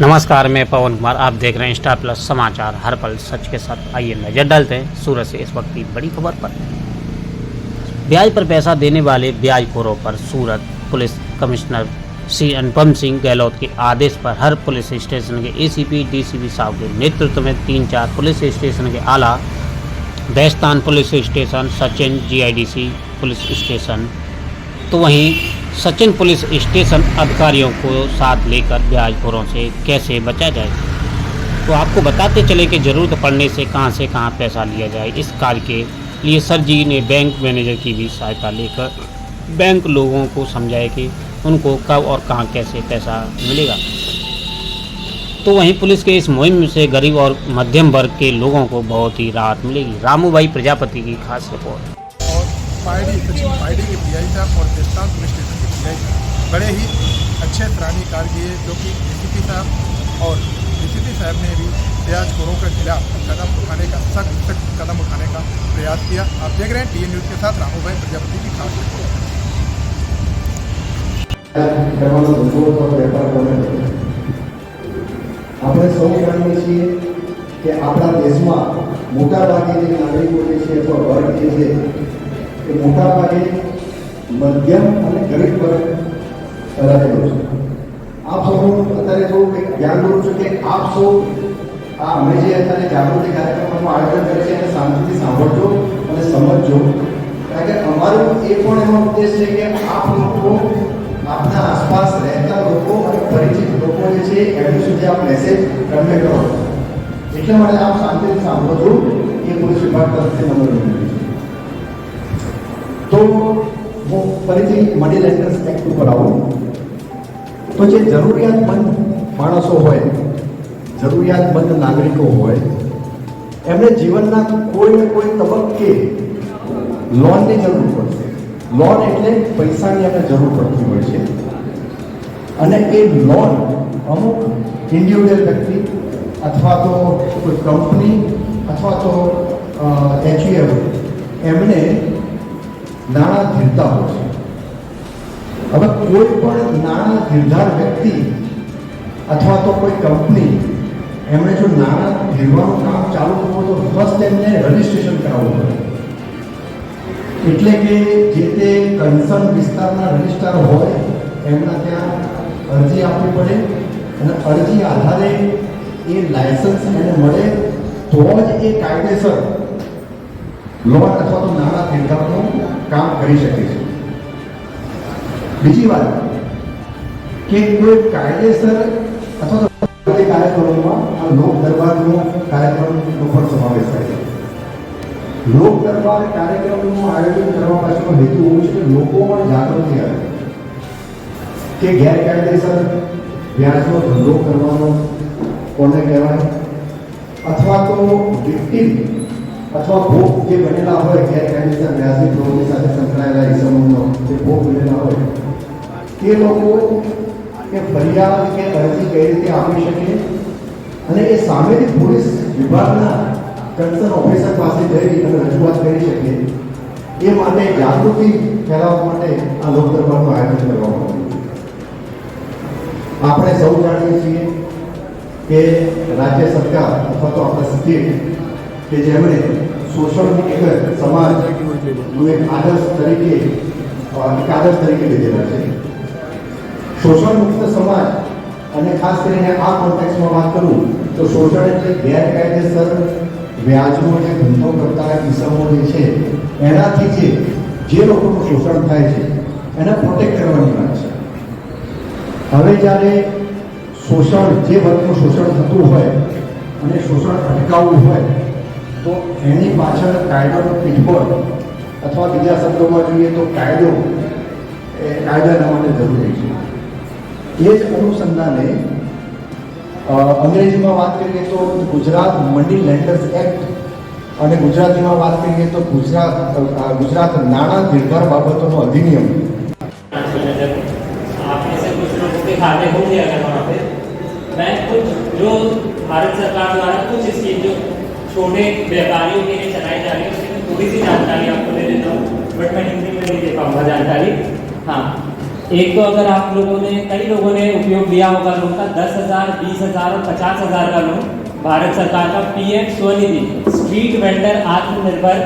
नमस्कार, मैं पवन कुमार। आप देख रहे हैं स्टार प्लस समाचार, हर पल सच के साथ। आइए नजर डालते हैं सूरत से इस वक्त की बड़ी खबर पर। ब्याज पर पैसा देने वाले ब्याजखोरों पर सूरत पुलिस कमिश्नर श्री अनुपम सिंह गहलोत के आदेश पर हर पुलिस स्टेशन के एसीपी डीसीपी साहब के नेतृत्व में 3-4 पुलिस स्टेशन के आला, Bestan police station, Sachin GIDC police station, तो वहीं सचिन पुलिस स्टेशन अधिकारियों को साथ लेकर ब्याजखोरों से कैसे बचा जाए, तो आपको बताते चले कि ज़रूरत पड़ने से कहां पैसा लिया जाए। इस कार्य के लिए सर जी ने बैंक मैनेजर की भी सहायता लेकर बैंक लोगों को समझाया कि उनको कब और कहां कैसे पैसा मिलेगा। तो वहीं पुलिस के इस मुहिम से गरीब और मध्यम वर्ग के लोगों को बहुत ही राहत मिलेगी। रामू भाई प्रजापति की खास रिपोर्ट। सचिन पायडी के पीआई साहब और बेस्तान पुलिस स्टेशन के पीआई साहब बड़े ही अच्छे सराहनीय कार्य किए, जो कि डीसीपी साहब और डीसीपी साहब ने भी ब्याजखोरों के खिलाफ कदम उठाने का सख्त कदम उठाने का प्रयास किया। आप देख रहे हैं टीएन न्यूज़ के साथ रामू भाई प्रजापति की खास रिपोर्ट। આપણે સૌ જાણીએ છીએ કે આપણા દેશમાં મોટાભાગે જે નાગરિકો જે છે અથવા વર્ગ જે છે એ મોટાભાગે મધ્યમ અને ગરીબ વર્ગ રહેલો છે. આપ સૌનું અત્યારે જો ધ્યાન દોરું છું કે આપ સૌ અમે જે અત્યારે જાગૃતિ કાર્યક્રમનું આયોજન કરે છે એને શાંતિથી સાંભળજો અને સમજજો, કારણ કે અમારો એ પણ એનો ઉદ્દેશ છે કે આપ લોકો, આપના આસપાસ રહેતા લોકો અને પરિચિત લોકો જે છે એમની સુધી આ મેસેજ કન્વે કરો. એટલા માટે આપ શાંતિથી સાંભળો એ પોલીસ વિભાગ તરફથી નમ્ર વિનંતી છે. તો હું ફરીથી મની લેન્ડર્સ એક્ટ ઉપર આવું તો જે જરૂરિયાતમંદ માણસો હોય, જરૂરિયાતમંદ નાગરિકો હોય, એમને જીવનના કોઈ ને કોઈ તબક્કે લોનની જરૂર પડશે. લોન એટલે પૈસાની આપણે જરૂર પડતી હોય છે અને એ લોન અમુક ઇન્ડિવિડ્યુઅલ વ્યક્તિ અથવા તો કોઈ કંપની અથવા તો એચયુએફ એમને નાણાં ધીરતા હોય છે. હવે કોઈ પણ નાણાં ધીરધાર વ્યક્તિ અથવા તો કોઈ કંપની એમણે જો નાણાં ધીરવાનું કામ ચાલુ કરવું તો ફર્સ્ટ એમને રજિસ્ટ્રેશન કરાવવું પડે. એટલે કે જે તે કન્સર્ન વિસ્તારના રજિસ્ટ્રાર હોય એમના ત્યાં અરજી આપવી પડે અને અરજી આધારે એ લાયસન્સ એને મળે તો જ એ કાયદેસર લોન અથવા તો નાણાં ધીરધારનું કામ કરી શકે છે. બીજી વાત કે કોઈ કાયદેસર અથવા તો કાર્યક્રમોમાં આ લોક દરબારનો કાર્યક્રમનો પણ સમાવેશ થાય છે. લોક દરબાર કાર્યક્રમનું આયોજન કરવા પાછળનો હેતુ એવું છે કે લોકોમાં જાગૃતિ આવે કે ગેરકાયદેસર વ્યાજનો ધંધો કરવાનો કોને કહેવાય, અથવા તો વિક્ટિમ અથવા ભોગ જે બનેલા હોય ગેરકાયદેસર વ્યાજની પ્રવૃત્તિ સાથે સંકળાયેલા ઇસમોનો જે ભોગ બનેલા હોય તે લોકો એ ફરિયાદ કે અરજી કઈ રીતે આપી શકે અને એ સામેથી પોલીસ વિભાગના કન્સર્ન ઓફિસર પાસે જઈ અને રજૂઆત કરી શકે એ માટે જાગૃતિ ફેલાવવા માટે આ લોક દરબારનું આયોજન કરવામાં આવ્યું. આપણે સૌ જાણીએ છીએ કે રાજ્ય સરકાર અથવા તો આપણા સ્ટેટ કે જેમણે શોષણ મુક્ત સમાજનું એક આદર્શ તરીકે લીધેલા છે. શોષણ મુક્ત સમાજ અને ખાસ કરીને આ કોન્ટેક્સમાં વાત કરું તો શોષણ એટલે ગેરકાયદેસર વ્યાજનો જે ધંધો કરતા કિસ્સાઓ જે છે એનાથી જે લોકોનું શોષણ થાય છે એને પ્રોટેક્ટ કરવાની વાત છે. હવે જ્યારે શોષણ જે વર્ગનું શોષણ થતું હોય અને શોષણ અટકાવવું હોય તો એની પાછળ કાયદાનો પીઠબળ અથવા બીજા શબ્દોમાં જોઈએ તો કાયદાના માટે જરૂરી છે. એ જ અનુસંધાને અંગ્રેજીમાં વાત કરીએ તો ગુજરાત મની લેન્ડર્સ એક્ટ અને ગુજરાતીમાં વાત કરીએ તો ગુજરાત નાણાં ધીરધાર બાબતોનો અધિનિયમ. खाते होंगे अगर वहाँ पे बैंक कुछ जो भारत सरकार द्वारा कुछ स्कीम जो छोटे व्यापारियों के लिए चलाई जा रही है उसकी थोड़ी सी जानकारी आपको दे देता हूँ, बट मैं हिंदी में नहीं दे पाऊँगा जानकारी. हाँ, एक तो अगर आप लोगों ने कई लोगों ने उपयोग लिया होगा लोन का 10,000, 20,000 और 50,000 का लोन भारत सरकार का पीएम स्वनिधि स्ट्रीट वेंडर आत्मनिर्भर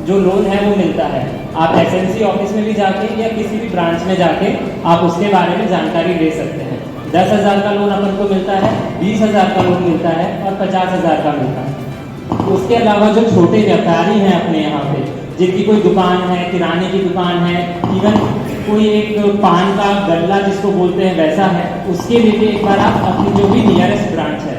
जो लोन है वो मिलता है। आप एसएमसी ऑफिस में भी जाके या किसी भी ब्रांच में जाके आप उसके बारे में जानकारी ले सकते हैं। 10,000 का लोन अपन को मिलता है, 20,000 का लोन मिलता है और 50,000 का मिलता है। उसके अलावा जो छोटे व्यापारी हैं अपने यहाँ पे, जिनकी कोई दुकान है, किराने की दुकान है, इवन कोई एक पान का गल्ला जिसको बोलते हैं वैसा है, उसके लिए भी एक बार आप अपनी जो भी नियरेस्ट ब्रांच है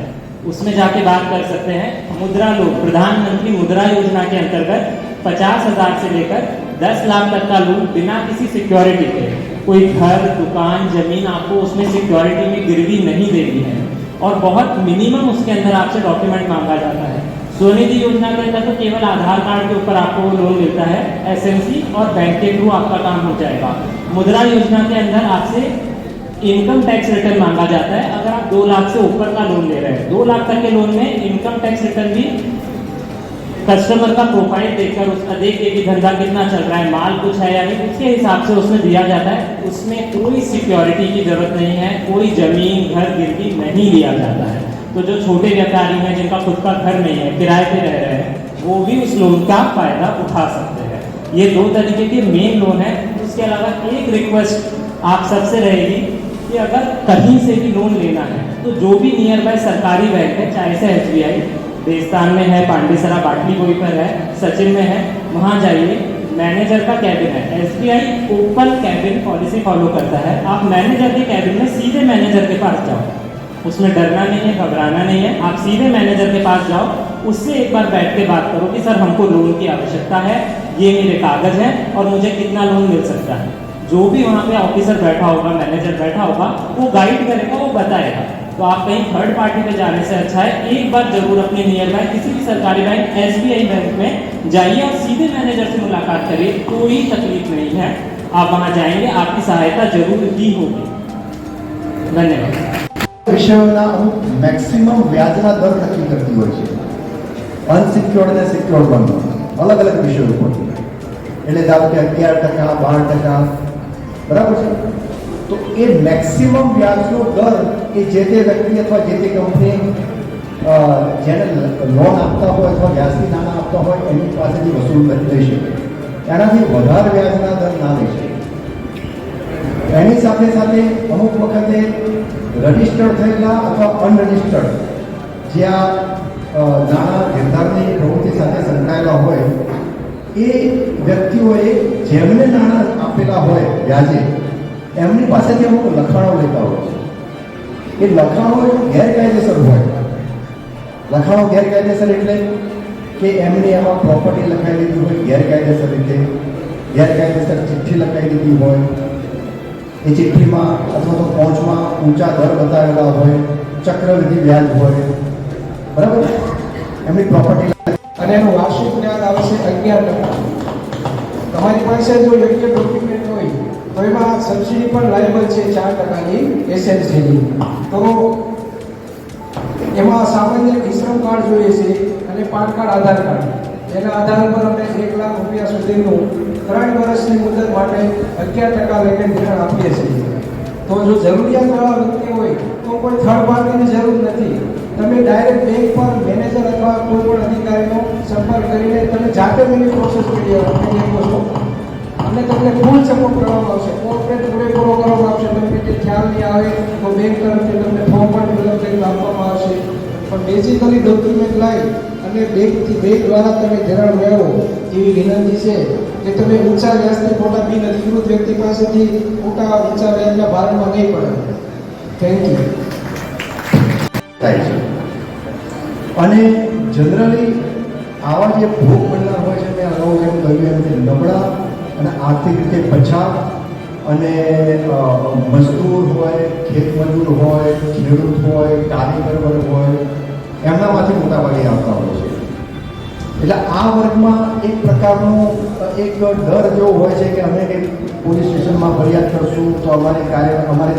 उसमें जाके बात कर सकते हैं। मुद्रा लोन, प्रधानमंत्री मुद्रा योजना के अंतर्गत 50,000 से लेकर 10 लाख तक का लोन बिना किसी सिक्योरिटी के, कोई घर, दुकान, जमीन आपको उसमें सिक्योरिटी में गिरवी नहीं देनी है और बहुत मिनिमम उसके अंदर आपसे डॉक्यूमेंट मांगा जाता है। स्वनिधि योजना के अंदर तो केवल आधार कार्ड के ऊपर आपको लोन मिलता है, एसएमसी और बैंक के थ्रू आपका काम हो जाएगा। मुद्रा योजना के अंदर आपसे इनकम टैक्स रिटर्न मांगा जाता है। अगर आप 2 लाख से ऊपर का लोन ले रहे हैं, 2 लाख तक के लोन में इनकम टैक्स रिटर्न भी कस्टमर का प्रोफाइल देखकर उसका देखिए कि धंधा कितना चल रहा है, माल कुछ है या नहीं, उसके हिसाब से उसमें दिया जाता है। उसमें कोई सिक्योरिटी की जरूरत नहीं है, कोई जमीन घर गिरवी नहीं लिया जाता है। तो जो छोटे व्यापारी हैं जिनका खुद का घर नहीं है, किराए पे रह रहे हैं, वो भी उस लोन का फायदा उठा सकते हैं। ये 2 तरीके के मेन लोन है। उसके अलावा एक रिक्वेस्ट आप सबसे रहेगी कि अगर कहीं से भी लोन लेना है तो जो भी नियर बाय सरकारी बैंक है, चाहे से एसबीआई, देवस्थान में है, पांडेसरा बाटली कोई पर है, सचिन में है, वहाँ जाइए। मैनेजर का कैबिन है, SBI open cabin policy follow करता है। आप मैनेजर के कैबिन में सीधे मैनेजर के पास जाओ, उसमें डरना नहीं है, घबराना नहीं है। आप सीधे मैनेजर के पास जाओ, उससे एक बार बैठ के बात करो कि सर हमको लोन की आवश्यकता है, ये मेरे कागज हैं और मुझे कितना लोन मिल सकता है। जो भी वहाँ पे ऑफिसर बैठा होगा, मैनेजर बैठा होगा, वो गाइड करेगा, वो बताएगा। तो आप कहीं थर्ड पार्टी पे जाने से अच्छा है एक बार जरूर अपने नियर बाय किसी भी सरकारी बैंक, एसबीआई बैंक में जाइए और सीधे मैनेजर से मुलाकात करिए। कोई तकलीफ नहीं है, आप वहाँ जाएंगे, आपकी सहायता जरूर ही होगी। धन्यवाद। વિષયોના અમુક મેક્સિમમ વ્યાજના દર નક્કી કરતી હોય છે, અનસિક્યોર્ડ અને સિક્યોર્ડ બંને અલગ અલગ વિષયો ઉપર. એટલે ધારો કે 11%, 12%, બરાબર છે. તો એ મેક્સિમમ વ્યાજનો દર એ જે તે વ્યક્તિ અથવા જે તે કંપની જેને લોન આપતા હોય અથવા વ્યાજથી નાણાં આપતા હોય એની પાસેથી વસૂલ લઈ શકે. એનાથી વધારે વ્યાજના દર ના લઈ શકે. એની સાથે સાથે અમુક વખતે રજિસ્ટર્ડ થયેલા અથવા અનરજિસ્ટર્ડ જ્યાં નાણાં ધીરધારની પ્રવૃત્તિ સાથે સંકળાયેલા હોય એ વ્યક્તિઓએ જેમને નાણાં આપેલા હોય વ્યાજે એમની પાસેથી અમુક લખાણો લેતા હોય છે. એ લખાણો ગેરકાયદેસર હોય. લખાણો ગેરકાયદેસર એટલે કે એમની એમાં પ્રોપર્ટી લખાઈ દીધી હોય ગેરકાયદેસર રીતે, ગેરકાયદેસર ચિઠ્ઠી લખાઈ દીધી હોય, એ ચિઠ્ઠીમાં અથવા તો પહોંચમાં ઊંચા દર બતાવેલા હોય, ચક્રવૃદ્ધિ વ્યાજ હોય, બરાબર, એમની પ્રોપર્ટી અને એનું વાર્ષિક વ્યાજ આવે છે 11%. તમારી પાસે જો યોગ્ય ડોક્યુમેન્ટ હોય તો એમાં સબસિડી પણ લાયબલ છે 4%ની એસએલસીની. તો એમાં સામાન્ય ઈશ્રમ કાર્ડ જોઈએ છે અને પાન કાર્ડ, આધાર કાર્ડ. એના આધાર પર અમે 1 લાખ રૂપિયા સુધીનું 3 વર્ષની મુદત માટે 11% લઈને ધિરાણ આપીએ છીએ. તો જો જરૂરિયાતવાળા વ્યક્તિ હોય તો કોઈ થર્ડ પાર્ટીની જરૂર નથી. તમે ડાયરેક્ટ બેંક પર મેનેજર અથવા કોઈ પણ અધિકારીનો સંપર્ક કરીને તમે જાતે એની પ્રોસેસ કરી શકો છો અને તમને ફૂલ સપોર્ટ કરવામાં આવશે, કોર્પોરેટ પૂરેપૂરો કરવામાં આવશે. તમને જે ખ્યાલ નહીં આવે તો બેંક તરફથી તમને ફોર્મ પણ ફિલઅપ કરીને આપવામાં આવશે. પણ બેઝિકલી ડોક્યુમેન્ટ લાવી અને બેંક દ્વારા તમે ધિરાણ મેળવો એવી વિનંતી છે કે તમે ઊંચા વ્યાજથી મોટા બિન અધિકૃત વ્યક્તિ પાસેથી મોટા ઊંચા વ્યાજના ભારણમાં નહીં પડે. Thank you. થાય છે. અને જનરલી આવા જે ભોગ બનનાર હોય છે, મેં અગાઉ જેમ કહ્યું એમ કે નબળા અને આર્થિક રીતે પછાત અને મજદૂર હોય, ખેતમજૂર હોય, ખેડૂત હોય, કારીગર વર્ગ હોય, એમનામાંથી મોટાભાગે આવતા હોય છે. એટલે આ વર્ગમાં એક પ્રકારનો એક ડર જેવો હોય છે કે અમે કંઈક પોલીસ સ્ટેશનમાં ફરિયાદ કરશું તો અમારે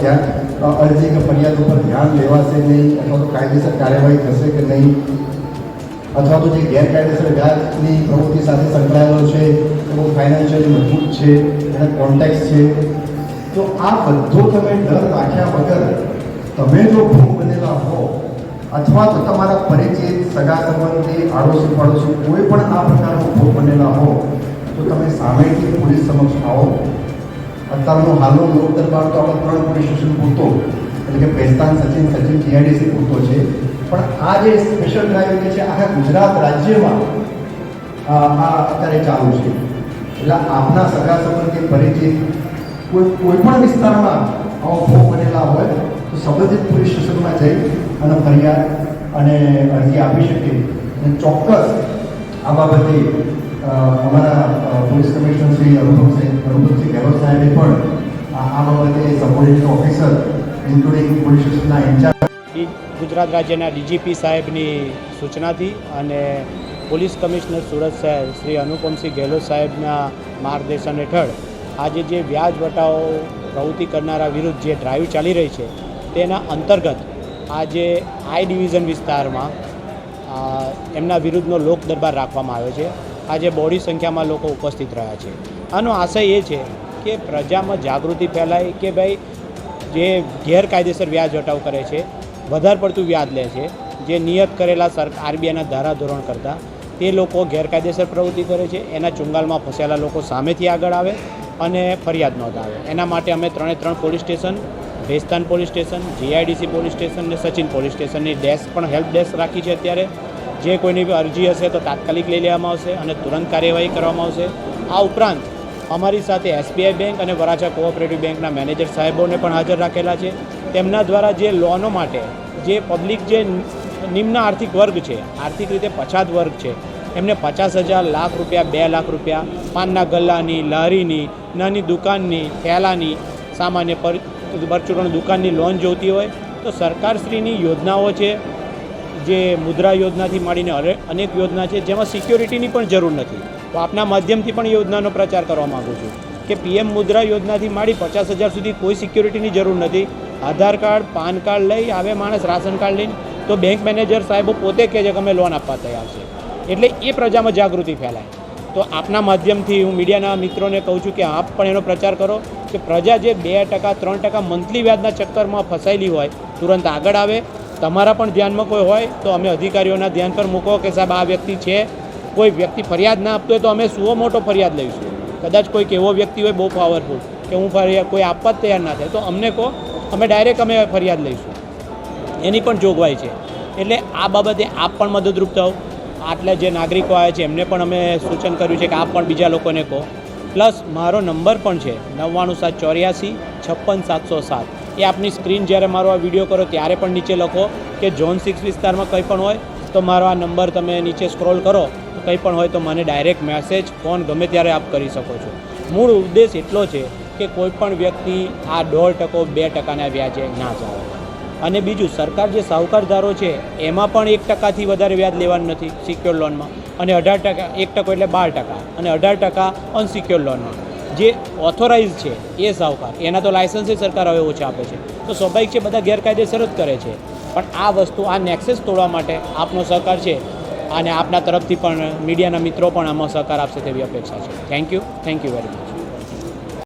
ધ્યાન અરજી કે ફરિયાદ ઉપર ધ્યાન લેવાશે નહીં, અથવા તો કાયદેસર કાર્યવાહી થશે કે નહીં, અથવા તો જે ગેરકાયદેસર વ્યાજની પ્રવૃત્તિ સાથે સંકળાયેલો છે, તો ફાઇનાન્શિયલી મજબૂત છે, એના કોન્ટેક્ટ છે, તો આ બધો તમે ડર રાખ્યા વગર તમે જો ભોગ બનેલા હો અથવા તો તમારા પરિચિત સગા સંબંધી આડોશી પડોશી કોઈ પણ આ પ્રકારનો ભોગ બનેલા હો તો તમે સામેથી પોલીસ સમક્ષ આવો. અત્યારનો હાલનો લોક દરબાર તો આપણે 3 પોલીસ સ્ટેશન પૂરતો એટલે કે પેસ્તાન સચિન જીઆઈડીસી પૂરતો છે, પણ આ જે સ્પેશિયલ ડ્રાઈવ જે છે આખા ગુજરાત રાજ્યમાં આ અત્યારે ચાલુ છે. એટલે આપના સગા સંબંધી પરિચિત કોઈ પણ વિસ્તારમાં આવો ભોગ બનેલા હોય તો સંબંધિત પોલીસ સ્ટેશનમાં જઈ અને ફરિયાદ અને અરજી આપી શકે. અને ચોક્કસ આ બાબતે અમારા પોલીસ કમિશનર શ્રી અનુપમસિંહ ગેહલોત સાહેબે પણ આ બાબતે સબોર્ડિનેટ ઓફિસર ઇન્ક્લુડિંગ પોલીસ સ્ટેશનના ઇન્ચાર્જ ગુજરાત રાજ્યના ડીજીપી સાહેબની સૂચનાથી અને પોલીસ કમિશનર સુરત સાહેબ શ્રી અનુપમસિંહ ગેહલોત સાહેબના માર્ગદર્શન હેઠળ આજે જે વ્યાજ વટાઓ પ્રવૃત્તિ કરનારા વિરુદ્ધ જે ડ્રાઈવ ચાલી રહી છે તેના અંતર્ગત આજે આઈ ડિવિઝન વિસ્તારમાં એમના વિરુદ્ધનો લોક દરબાર રાખવામાં આવ્યો છે. આજે બહોળી સંખ્યામાં લોકો ઉપસ્થિત રહ્યા છે. આનો આશય એ છે કે પ્રજામાં જાગૃતિ ફેલાય કે ભાઈ જે ગેરકાયદેસર વ્યાજ વટાવ કરે છે, વધારે પડતું વ્યાજ લે છે, જે નિયત કરેલા આરબીઆઈના ધારાધોરણ કરતાં તે લોકો ગેરકાયદેસર પ્રવૃત્તિ કરે છે, એના ચુંગાલમાં ફસાયેલા લોકો સામેથી આગળ આવે અને ફરિયાદ નોંધાવે. એના માટે અમે 3 police station, Bhestan police station, GIDC police station અને સચિન પોલીસ સ્ટેશનની ડેસ્ક પણ હેલ્પ ડેસ્ક રાખી છે. અત્યારે જે કોઈની બી અરજી હશે તો તાત્કાલિક લઈ લેવામાં આવશે અને તુરંત કાર્યવાહી કરવામાં આવશે. આ ઉપરાંત અમારી સાથે એસબીઆઈ બેંક અને વરાછા કોઓપરેટિવ બેંકના મેનેજર સાહેબોને પણ હાજર રાખેલા છે. તેમના દ્વારા જે લોનો માટે જે પબ્લિક જે નિમ્ન આર્થિક વર્ગ છે, આર્થિક રીતે પછાત વર્ગ છે, એમને 50,000, લાખ રૂપિયા, 2 લાખ રૂપિયા, પાનના ગલ્લાની, લારીની, નાની દુકાનની, થેલાની, સામાન્ય પરચુરણ દુકાનની લોન જોઈતી હોય તો સરકારશ્રીની યોજનાઓ છે, જે મુદ્રા યોજનાથી માંડીને અનેક યોજના છે જેમાં સિક્યોરિટીની પણ જરૂર નથી. તો આપના માધ્યમથી પણ યોજનાનો પ્રચાર કરવા માગું છું કે પીએમ મુદ્રા યોજનાથી માંડી 50,000 સુધી કોઈ સિક્યોરિટીની જરૂર નથી. આધાર કાર્ડ, પાન કાર્ડ લઈ આવે માણસ, રાશન કાર્ડ લઈને, તો બેંક મેનેજર સાહેબો પોતે કહે છે કે અમે લોન આપવા તૈયાર છે. એટલે એ પ્રજામાં જાગૃતિ ફેલાય. તો આપના માધ્યમથી હું મીડિયાના મિત્રોને કહું છું કે આપ પણ એનો પ્રચાર કરો કે પ્રજા જે 2%, 3% મંથલી વ્યાજના ચક્કરમાં ફસાયેલી હોય તુરંત આગળ આવે. તમારા પણ ધ્યાનમાં કોઈ હોય તો અમે અધિકારીઓના ધ્યાન પર મૂકો કે સાહેબ આ વ્યક્તિ છે, કોઈ વ્યક્તિ ફરિયાદ ના આપતો હોય તો અમે સુઓ મોટો ફરિયાદ લઈશું. કદાચ કોઈક એવો વ્યક્તિ હોય બહુ પાવરફુલ કે હું ફરિયાદ કોઈ આપવા જ તૈયાર ના થાય તો અમને કહો, અમે ડાયરેક્ટ અમે ફરિયાદ લઈશું. એની પણ જોગવાઈ છે. એટલે આ બાબતે આપ પણ મદદરૂપ થાઓ. આટલા જે નાગરિકો આવ્યા છે એમને પણ અમે સૂચન કર્યું છે કે આપ પણ બીજા લોકોને કહો. પ્લસ મારો નંબર પણ છે 99 784 56 707. એ આપની સ્ક્રીન જ્યારે મારો આ વિડીયો કરો ત્યારે પણ નીચે લખો કે ઝોન 6 વિસ્તારમાં કંઈ પણ હોય તો મારો આ નંબર તમે નીચે સ્ક્રોલ કરો તો કંઈ પણ હોય તો મને ડાયરેક્ટ મેસેજ, ફોન ગમે ત્યારે આપ કરી શકો છો. મૂળ ઉદ્દેશ એટલો છે કે કોઈ પણ વ્યક્તિ આ 1.5%, 2%ના વ્યાજે ના જાય. અને બીજું, સરકાર જે સાહુકારદારો છે એમાં પણ 1%થી વધારે વ્યાજ લેવાનું નથી સિક્યોર લોનમાં, અને 18%, 1% એટલે 12%, અને 18% અનસિક્યોર લોનમાં. જે ઓથોરાઇઝ છે એ સાહુકાર, એના તો લાયસન્સ સરકાર હવે ઓછા આપે છે. તો સ્વાભાવિક છે બધા ગેરકાયદેસર જ કરે છે. પણ આ વસ્તુ, આ નેક્સેસ તોડવા માટે આપનો સહકાર છે અને આપના તરફથી પણ મીડિયાના મિત્રો પણ આમાં સહકાર આપશે તેવી અપેક્ષા છે. Thank you very much.